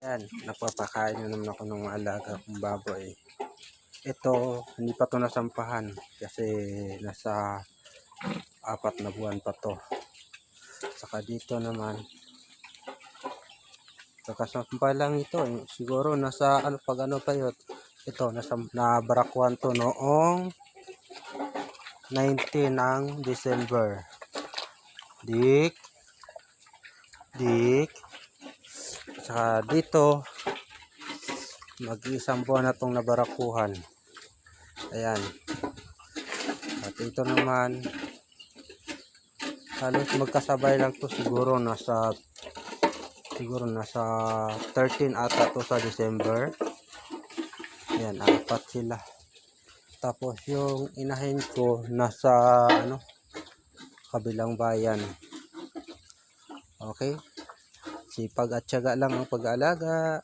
Yan, napapakain na naman ako ng alaga kong baboy. Ito, hindi pa to nasampahan kasi nasa 4 na buwan pa to. Saka dito naman, kakasampay lang ito. Siguro nasa pag ano pa yun. Ito, nabarakwan to noong 19 ng December. Dik. Saka dito, mag-isang buwan na itong nabarakuhan. Ayan. At ito naman, halos magkasabay lang to, siguro nasa 13 ata to sa December. Ayan, 4 sila. Tapos yung inahin ko nasa kabilang bayan. Okay? Sipag at tiyaga lang ang pag-aalaga.